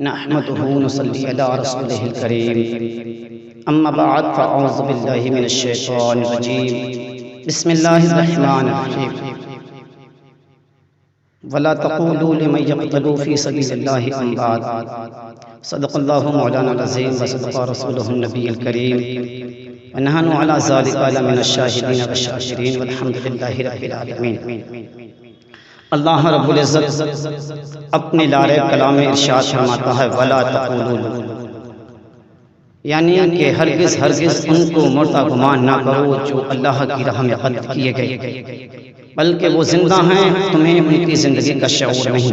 نحمده ونصلي على رسوله الكريم اما بعد فاعوذ بالله من الشيطان الرجيم بسم الله الرحمن الرحيم ولا تقولوا لمن يقتل في سبيل الله اموات صدق الله مولانا العظيم وصدق رسوله النبي الكريم ونحن على ذلك من الشاهدين والشاكرين والحمد لله رب العالمين۔ اللہ رب العزت اپنے لارے کلام میں ارشاد فرماتا ہے وَلَا تَقُولُوا، یعنی کہ ہرگز ان کو مردہ گمان نہ کرو جو اللہ کی راہ میں قتل کیے گئے، بلکہ وہ زندہ ہیں، تمہیں ان کی زندگی کا شعور نہیں۔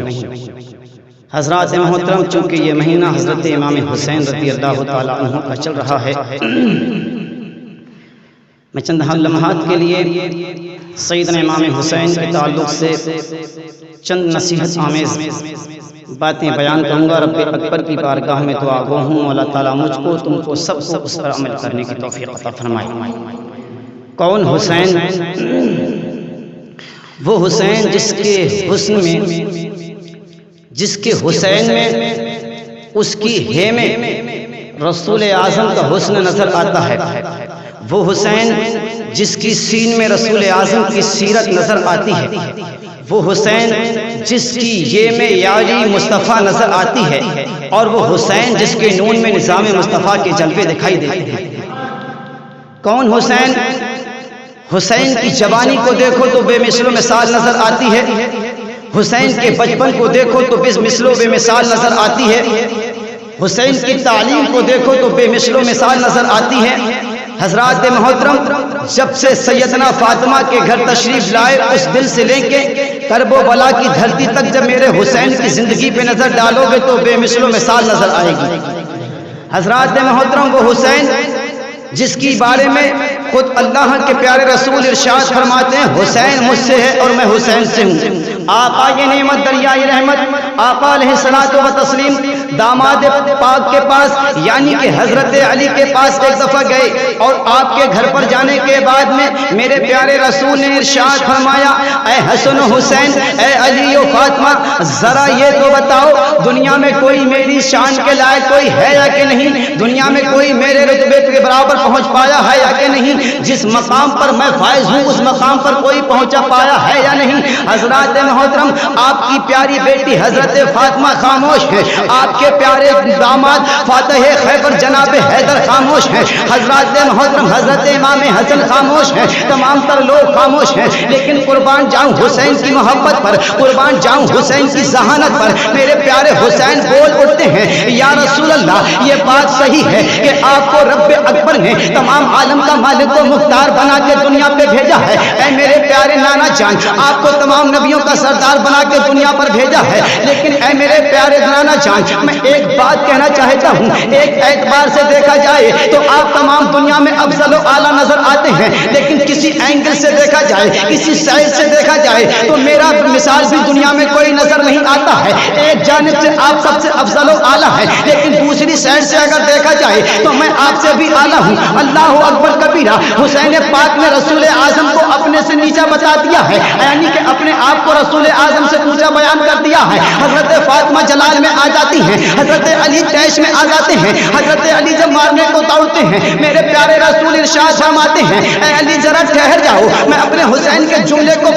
حضرات محترم، چونکہ یہ مہینہ حضرت امام حسین رضی اللہ تعالیٰ عنہ کا چل رہا ہے، میں چند لمحات کے لیے سیدنا امام حسین کے تعلق سے چند نصیحت آمیز باتیں بیان کروں گا۔ رب اکبر کی بارگاہ میں دعا گو ہوں اللہ تعالیٰ مجھ کو تم کو سب کو اس پر عمل کرنے کی توفیق عطا فرمائے۔ کون حسین؟ وہ حسین جس کے حسن میں، جس کے حسین میں، اس کی ہے میں رسول اعظم کا حسن نظر آتا ہے۔ وہ حسین جس کی سین میں رسول اعظم کی سیرت نظر آتی ہے۔ وہ حسین جس کی یہ میں یاری مصطفیٰ نظر آتی ہے، اور وہ حسین جس کے نون میں نظام مصطفیٰ کے جلوے دکھائی دیتے ہیں۔ کون حسین؟ حسین کی جوانی کو دیکھو تو بے مثل و مثال نظر آتی ہے، حسین کے بچپن کو دیکھو تو بے مثل و بے مثال نظر آتی ہے، حسین کی تعلیم کو دیکھو تو بے مثل و مثال نظر آتی ہے۔ حضرات محترم، جب سے سیدنا فاطمہ کے گھر تشریف لائے، اس دل سے لے کے کرب و بلا کی دھرتی تک جب میرے حسین کی زندگی پہ نظر ڈالو گے تو بے مثل و مثال نظر آئے گی۔ حضرات محترم، وہ حسین جس کی بارے میں خود اللہ کے پیارے رسول ارشاد فرماتے ہیں حسین مجھ سے ہے اور میں حسین سے ہوں۔ آقا یہ نعمت دریائے رحمت آقا علیہ الصلوۃ و تسلیم داماد پاک کے پاس یعنی کہ حضرت علی کے پاس ایک دفعہ گئے، اور آپ کے گھر پر جانے کے بعد میں میرے پیارے رسول نے ارشاد فرمایا اے حسن و حسین، اے علی و فاطمہ، ذرا یہ تو بتاؤ دنیا میں کوئی میری شان کے لائق کوئی ہے یا کہ نہیں؟ دنیا میں کوئی میرے رتبے کے برابر پہنچ پایا ہے یا کہ نہیں؟ جس مقام پر میں فائز ہوں اس مقام پر کوئی پہنچا پایا ہے یا نہیں؟ حضرات محترم، آپ کی پیاری بیٹی حضرت فاطمہ خاموش ہے، آپ کے پیارے داماد فاتح خیبر جناب حیدر خاموش ہیں، حضرات محترم حضرت امام حسن خاموش ہیں، تمام تر لوگ خاموش ہیں، لیکن قربان جاؤں حسین کی محبت پر، قربان جاؤں حسین کی ذہانت پر، میرے پیارے حسین بول اٹھتے ہیں یا رسول اللہ، یہ بات صحیح ہے کہ آپ کو رب اکبر نے تمام عالم کا مالک و مختار بنا کے دنیا پہ بھیجا ہے۔ اے میرے پیارے نانا جان، آپ کو تمام نبیوں کا سردار بنا کے دنیا پر بھیجا ہے، لیکن اے میرے پیارے نانا جان، میں ایک بات کہنا چاہتا ہوں، ایک اعتبار سے دیکھا جائے تو آپ تمام دنیا میں افضل و اعلیٰ نظر آتے ہیں، لیکن کسی اینگل سے دیکھا جائے، کسی سائز سے دیکھا جائے تو میرا مثال بھی دنیا میں کوئی نظر نہیں آتا ہے۔ ایک جانب سے آپ سب سے افضل و اعلیٰ ہیں، لیکن دوسری سائڈ سے اگر دیکھا جائے تو میں آپ سے بھی اعلیٰ ہوں۔ اللہ اکبر کبیرہ، حسین پاک نے رسول اعظم کو اپنے سے نیچا بتا دیا ہے، یعنی کہ اپنے آپ کو رسول اعظم سے اونچا بیان کر دیا ہے۔ حضرت فاطمہ جلال میں آ جاتی ہیں، حضرت علی تیش میں آ جاتے ہیں، حضرت علی جب مارنے کو دوڑتے ہیں میرے پیارے رسول ارشاد فرماتے ہیں اے علی ذرا ٹھہر جاؤ، میں اپنے حسین کے جملے کو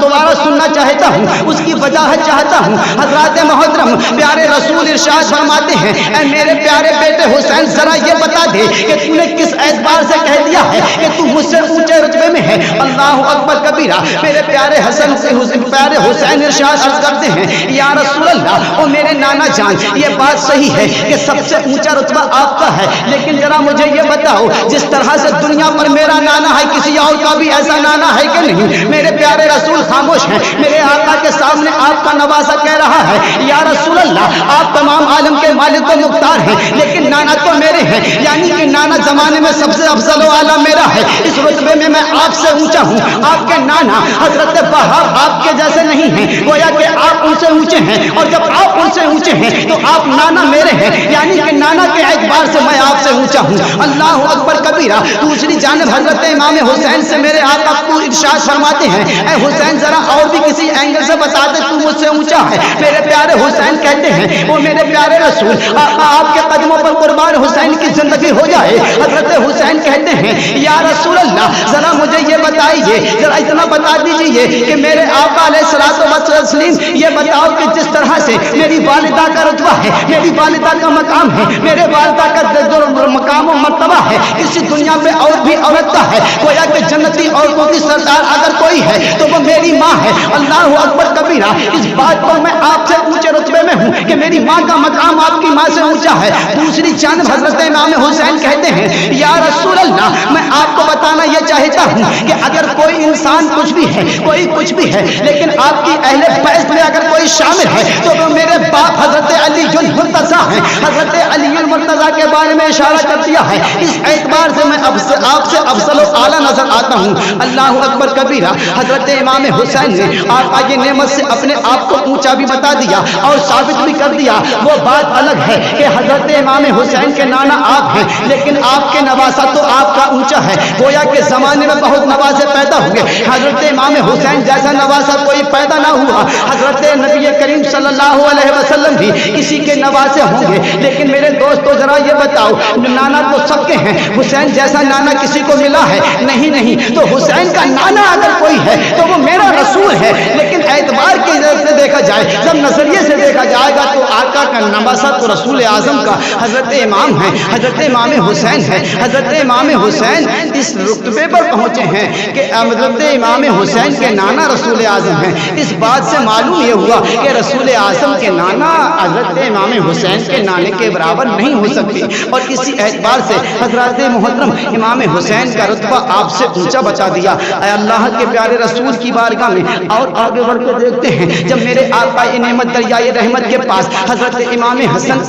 دوبارہ سننا چاہتا ہوں، اس کی وجاہت چاہتا ہوں۔ حضرات محترم پیارے رسول ارشاد فرماتے ہیں اے میرے پیارے بیٹے حسین، ذرا یہ بتا دے کہ تو نے کس اعتبار سے کہہ دیا ہے کہ تو مجھ سے اونچے رتبے میں ہے؟ اللہ اکبر کبیرہ، میرے پیارے پیارے حسین ارشاد عرض کرتے ہیں یا رسول اللہ، او میرے نانا جان، یہ بات صحیح ہے کہ سب سے اونچا رتبہ آپ کا ہے، لیکن ذرا مجھے یہ بتاؤ جس طرح سے دنیا پر میرا نانا ہے کسی اور کا بھی ایسا نانا ہے کہ نہیں؟ میرے پیارے رسول خاموش ہیں، میرے آقا کے سامنے آپ کا نواسا کہہ رہا ہے یا رسول اللہ، آپ تمام عالم کے مالک و مختار ہیں، لیکن نانا تو میرے ہیں، یعنی کہ نانا زمانے میں سب سے افضل و اعلیٰ میرا ہے، اس رتبے میں میں آپ سے اونچا ہوں۔ آپ کے نانا حضرت وہاب آپ کے جیسے نہیں ہیں، گویا کہ آپ ان سے اونچے ہیں، اور جب آپ ان سے اونچے ہیں تو آپ نانا میرے ہیں یعنی کہ نانا کے اعتبار سے میں آپ سے اونچا ہوں۔ اللہ اکبر کبیرہ۔ دوسری جانب حضرت امام حسین سے میرے آقا کو ارشاد فرماتے ہیں اے حسین ذرا اور بھی کسی اینگل سے بتا دے تو مجھ سے اونچا ہے۔ میرے پیارے حسین کہتے ہیں وہ میرے پیارے رسول آپ کے قدموں پر قربان حسین کی زندگی ہو جائے۔ حضرت حسین کہتے ہیں یا رسول اللہ ذرا مجھے یہ بتائیے، ذرا اتنا بتا دیجئے کہ میرے آقا علیہ الصلوۃ والتسلیم یہ بتاؤ کہ جس طرح سے میری والدہ کا رتبہ ہے، میری والدہ کا مقام ہے، میرے والدہ کا جو مقام و مرتبہ ہے کسی دنیا میں اور بھی عورت کا ہے، گویا کہ جنتی عورتوں کی سردار اگر کوئی ہے تو وہ میری ماں ہے۔ اللہ اکبر کبیرہ۔ اس بات پر میں آپ سے اونچے رتبے میں ہوں کہ میری ماں کا مقام آپ کی ماں سے اونچا ہے۔ دوسری جانب حضرت امام حسین کہتے ہیں یا رسول اللہ میں آپ کو بتانا یہ چاہتا ہوں کہ اگر کوئی انسان کچھ بھی ہے، کوئی کچھ بھی ہے، لیکن آپ کی اہل بیت میں اگر کوئی شامل ہے تو وہ میرے باپ حضرت علی المرتضیٰ ہیں۔ حضرت علی المرتضیٰ کے بارے میں اشارہ کر دیا ہے۔ اس اعتبار سے میں آپ سے افضل و اعلیٰ نظر آتا ہوں۔ اللہ اکبر کبیرہ۔ حضرت امام حسین نے آپ کی نعمت سے اپنے آپ کو اونچا بھی بتا دیا اور ثابت بھی کر دیا۔ وہ بات الگ ہے کہ حضرت امام حسین کے نانا آپ ہیں، لیکن آپ کے نواسا تو آپ کا اونچا ہے۔ گویا کہ زمانے میں بہت نواسے پیدا ہوئے، حضرت امام حسین جیسا نواسا کوئی پیدا نہ ہوا۔ حضرت نبی کریم صلی اللہ علیہ وسلم بھی کسی کے نواسے ہوں گے، لیکن میرے دوستو ذرا یہ بتاؤ نانا تو سب کے ہیں، حسین جیسا نانا کسی کو ملا ہے؟ نہیں۔ تو حسین کا نانا اگر کوئی ہے تو وہ میرا رسول ہے، لیکن اعتبار کی نظر سے دیکھا جائے، جب نظریے سے دیکھا جائے گا تو آقا کا نواسا تو رسول اعظم کا حضرت امام ہے، حضرت امام حسین ہے۔ حضرت امام حسین اس رتبے پر پہنچے ہیں کہ حضرت امام حسین کے نانا رسول اعظم ہیں۔ اس بات سے معلوم یہ ہوا کہ رسول اعظم کے نانا حضرت امام حسین کے نانے کے برابر نہیں ہو سکتی، اور اسی اعتبار سے حضرت محترم امام حسین کا رتبہ آپ سے اونچا بتا دیا۔ اے اللہ کے پیارے رسول کی بارگاہ میں اور آگے بڑھ کے دیکھتے ہیں جب میرے آقا نعمت دریائے رحمت کے پاس حضرت امام حسن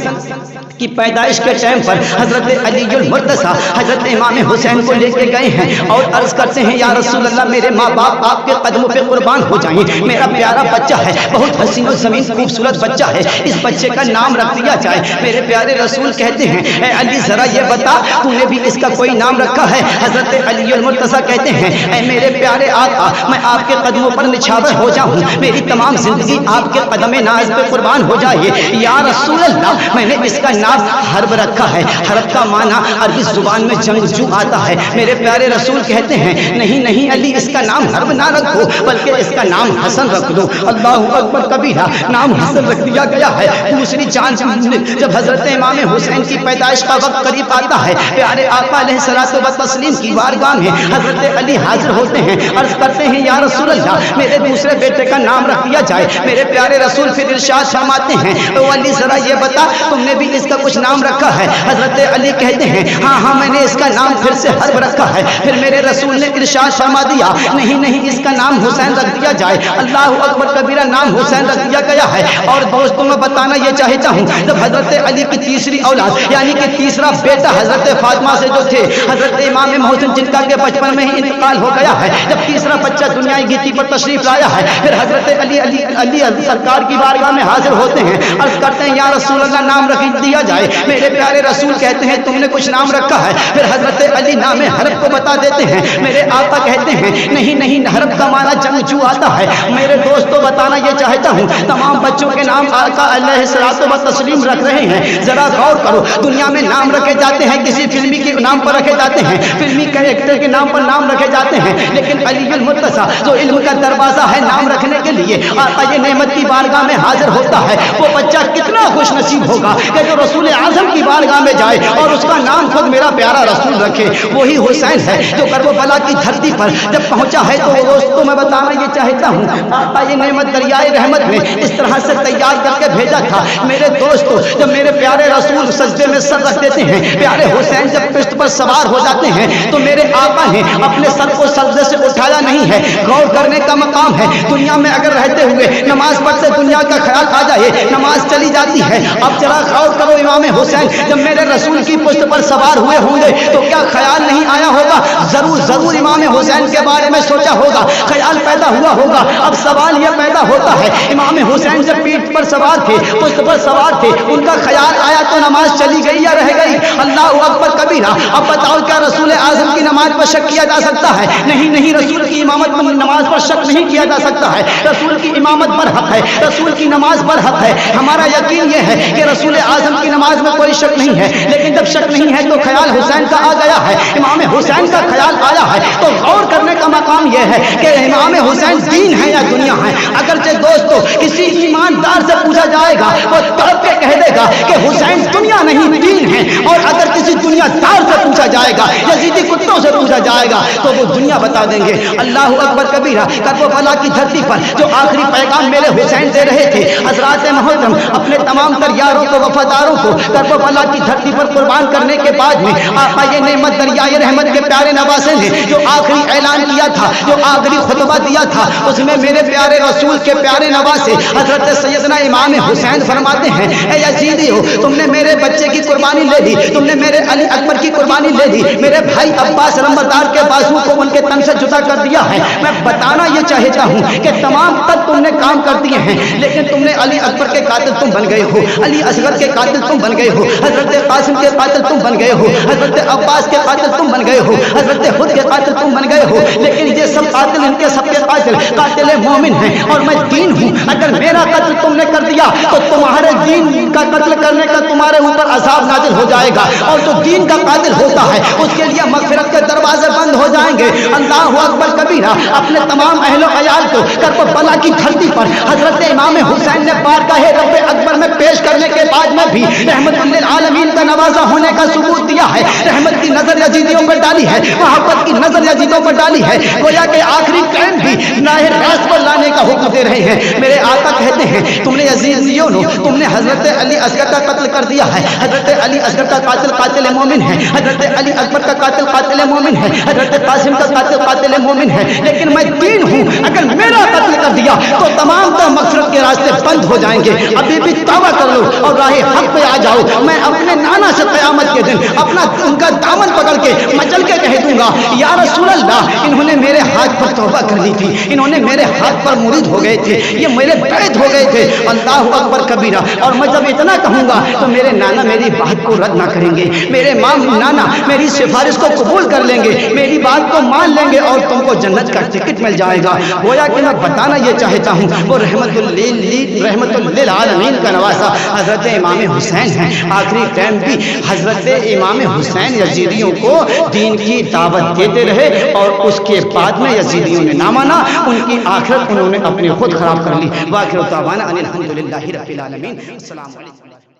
کی پیدائش کے ٹائم پر حضرت علی المرتضیٰ حضرت امام حسین کو لے کے گئے ہیں اور عرض کرتے ہیں یا رسول اللہ میرے ماں باپ آپ کے قدموں پہ قربان ہو جائیں، میرا پیارا بچہ ہے، بہت حسین و زمین خوبصورت بچہ ہے، اس بچے کا نام رکھ دیا جائے۔ میرے پیارے رسول کہتے ہیں اے علی ذرا یہ بتا تو نے بھی اس کا کوئی نام رکھا ہے؟ حضرت علی المرتضیٰ کہتے ہیں اے میرے پیارے آقا میں آپ کے قدموں پر نچھاور ہو جاؤں، میری تمام زندگی آپ کے قدم ناز پہ قربان ہو جائے۔ یا رسول اللہ میں نے اس کا نام حرب رکھا ہے۔ حرب کا معنی عربی زبان میں جنگجو آتا ہے۔ میرے پیارے رسول کہتے ہیں نہیں علی اس کا نام حرب نہ رکھو بلکہ اس کا نام حسن رکھ دو۔ اللہ اکبر کبیرہ۔ نام حسن رکھ دیا گیا ہے۔ دوسری جانب جب حضرت امام حسین کی پیدائش کا وقت قریب آتا ہے پیارے آقا علیہ الصلوۃ والتسلیم کی بارگاہ میں حضرت علی حاضر ہوتے ہیں، عرض کرتے ہیں یا رسول اللہ میرے دوسرے بیٹے کا نام رکھ دیا جائے۔ میرے پیارے رسول پھر ارشاد فرماتے ہیں او علی ذرا یہ بتا تم نے بھی اس کا کچھ نام رکھا ہے؟ حضرت علی کہتے ہیں ہاں میں نے اس کا نام پھر سے حرب رکھا ہے۔ پھر میرے رسول نے ارشاد فرما دیا نہیں اس کا نام حسین رکھ دیا جائے۔ اللہ اکبر کبیرہ۔ نام حسین رکھ دیا گیا ہے۔ اور دوستوں میں بتانا یہ چاہتا ہوں جب حضرت علی کی تیسری اولاد یعنی کہ تیسرا بیٹا حضرت فاطمہ سے جو تھے حضرت امام محسن جن کا کہ بچپن میں ہی انتقال ہو گیا ہے، جب تیسرا بچہ دنیائی گیتی پر تشریف لایا ہے پھر حضرت علی سرکار کی بارگاہ میں حاضر ہوتے ہیں، عرض کرتے ہیں یا رسول اللہ نام رکھ دیا جائے۔ میرے پیارے رسول کہتے ہیں تم نے کچھ نام رکھا ہے؟ پھر حضرت علی نام حرب کو بتا دیتے ہیں۔ میرے آقا کہتے ہیں نہیں حرب کا معنی جنگجو آتا ہے۔ میرے دوستوں بتانا یہ چاہتا ہوں تمام بچوں کے نام آقا علیہ الصلوۃ والتسلیم رکھ رہے ہیں، ذرا غور کرو۔ دنیا میں نام رکھے جاتے ہیں کسی فلمی کے نام پر رکھے جاتے ہیں، فلمی کریکٹر کے نام پر نام رکھے جاتے ہیں، لیکن علی المرتضیٰ جو علم کا دروازہ ہے نام رکھنے کے لیے آقا یہ نعمت کی بارگاہ میں حاضر ہوتا ہے۔ وہ بچہ کتنا خوش نصیب ہوگا کہ جو رسول اعظم کی بارگاہ میں جائے اور اس کا نام خود میرا پیارا رسول رکھے۔ وہی حسین ہے جو کربلا کی دھرتی پر جب پہنچا ہے تو دوستوں میں بتانا یہ چاہتا ہوں آقا یہ نعمت دریائے رحمت میں اس طرح سے تیار کر کے بھیجا تھا۔ میرے دوستوں جب میرے پیارے رسول سجدے میں سر رکھ دیتے ہیں، پیارے حسین جب پشت پر سوار ہو جاتے ہیں تو میرے آقا نے اپنے سر کو سجدے سے اٹھایا نہیں ہے۔ غور کرنے کا مقام ہے، دنیا دنیا میں اگر رہتے ہوئے نماز پڑھتے دنیا کا خیال آ جائے، نماز چلی جاتی ہے۔ اب ذرا غور کرو، امام حسین جب میرے رسول کی پشت پر سوار ہوئے ہوں گے تو کیا خیال نہیں آیا ہوگا؟ ضرور امام حسین کے بارے میں سوچا ہوگا، خیال پیدا ہوا ہوگا۔ اب سوال یہ پیدا ہوتا ہے، امام حسین جب پیٹھ پر سوار تھے، پشت پر سوار تھے، ان کا خیال آیا تو نماز چلی گئی یا رہ گئی؟ اللہ اکبر کبیرہ۔ اب بتاؤ کیا رسول اعظم کی نماز پر شک کیا جا سکتا ہے؟ نہیں، رسول کی امامت پر نماز پر شک نہیں کیا جا سکتا ہے۔ رسول کی امامت برحق ہے، رسول کی نماز برحق ہے۔ ہمارا یقین یہ ہے کہ رسول اعظم کی نماز میں کوئی شک نہیں ہے، لیکن جب شک نہیں ہے تو خیال حسین کا آ گیا ہے، امام حسین کا خیال آیا ہے، تو غور کرنے کا مقام یہ ہے کہ امام حسین دین ہے یا دنیا ہے؟ اگرچہ دوستو کسی ایماندار سے پوچھا جائے گا وہ تڑپ کے کہہ دے گا کہ حسین دنیا نہیں دین ہے، اور اگر کسی دنیا دار سے پوچھا جائے گا، یزیدی کتوں سے پوچھا جائے گا تو وہ دنیا بتا دیں گے۔ اللہ اکبر کبیرہ۔ کربلا کی دھرتی پر جو آخری پیغام میرے حسین دے رہے تھے، حضرات محترم اپنے تمام تر یاروں کو، وفاداروں کو کربلا کی دھرتی پر قربان کرنے کے بعد میں آقا نعمت دریائے رحمت کے پیارے نواسے نے جو آخری اعلان کیا تھا، جو آخری خطبہ دیا تھا، اس میں میرے پیارے رسول کے پیارے نواسے حضرت سیدنا امام حسین فرماتے ہیں، اے یزیدیو تم نے میرے بچے کی قربانی لے لی، تم نے میرے علی اکبر کی قربانی لے لی، میرے بھائی عباس نمبردار کے بازو کو ان کے تن سے جدا کر دیا ہے۔ میں بتانا یہ چاہتا ہوں کہ تمام تک تم نے کام کر دیے ہیں، لیکن تم نے علی اکبر کے قاتل تم بن گئے ہو، علی اصغر کے قاتل تم بن گئے ہو، حضرت قاسم کے قاتل تم بن گئے ہو، حضرت عباس کے قاتل تم بن گئے ہو، حضرت خود کے قاتل تم بن گئے ہو، لیکن یہ سب قاتل، ان کے سب کے قاتل مومن ہیں، اور میں دین ہوں۔ اگر میرا قتل تم نے کر دیا تو تمہارے دین کا قتل کرنے کا تمہارے اوپر عذاب نازل ہو جائے گا، اور جو دین کا قاتل ہوتا ہے اس کے لیے مغفرت کے دروازے بند ہو جائیں گے۔ اللہ اکبر کبیرہ۔ اپنے تمام اہل و عیال کو کربلا کی دھرتی پر حضرت امام حسین نے بارگاہ رب اکبر میں پیش کرنے کے بعد میں بھی رحمت للعالمین کا نوازا ہونے کا ثبوت دیا ہے۔ رحمت کی نظر یزیدیوں پر ڈالی ہے، محبت کی نظر یزیدوں پر ڈالی ہے، گویا کہ آخری ٹائم بھی راہ راست پر لانے کا حکم دے رہے ہیں۔ میرے آقا کہتے ہیں، تم نے یزیدیوں نے، تم نے حضرت علی اصغر کا قتل کر دیا ہے، حضرت علی اصغر کا قاتل قاتل مومن ہے، حضرت علی اکبر کا قاتل قاتل مومن ہے، حضرت قاسم کا قاتل قاتل مومن ہے، لیکن میں دین ہوں، اگر میرا قتل کر دیا تو تمام تو مغفرت کے راستے بند ہو جائیں گے۔ ابھی بھی توبہ کر لو اور راہ حق پہ آ جاؤ۔ میں اپنے نانا سے قیامت کے دن اپنا ان کا دامن پکڑ کے مچل کے کہہ دوں گا، یا رسول اللہ انہوں نے میرے ہاتھ پر توبہ کر لی تھی، انہوں نے میرے ہاتھ پر مرید ہو گئے تھے، یہ میرے بیعت ہو گئے تھے۔ اللہ اکبر کبیرہ۔ اور میں جب اتنا کہوں گا تو میرے نانا میری بات کو رد نہ کریں گے، میرے ماں نانا میری سفارش کو قبول کر لیں گے، میری بات کو مان لیں گے، اور تم کو جنت کا ٹکٹ مل جائے گا۔ گویا کہ میں بتانا یہ چاہتا ہوں، وہ رحمت للعالمین کا نواسا حضرت امام حسین ہیں۔ آخری ٹائم بھی حضرت امام حسین یزیدیوں کو دین کی دعوت دیتے رہے، اور اس کے بعد میں یزیدیوں نے نہ مانا، ان کی آخرت انہوں نے اپنی خود خراب کر لی۔ وآخر دعوانا ان الحمدللہ رب العالمین۔ السلام علیکم۔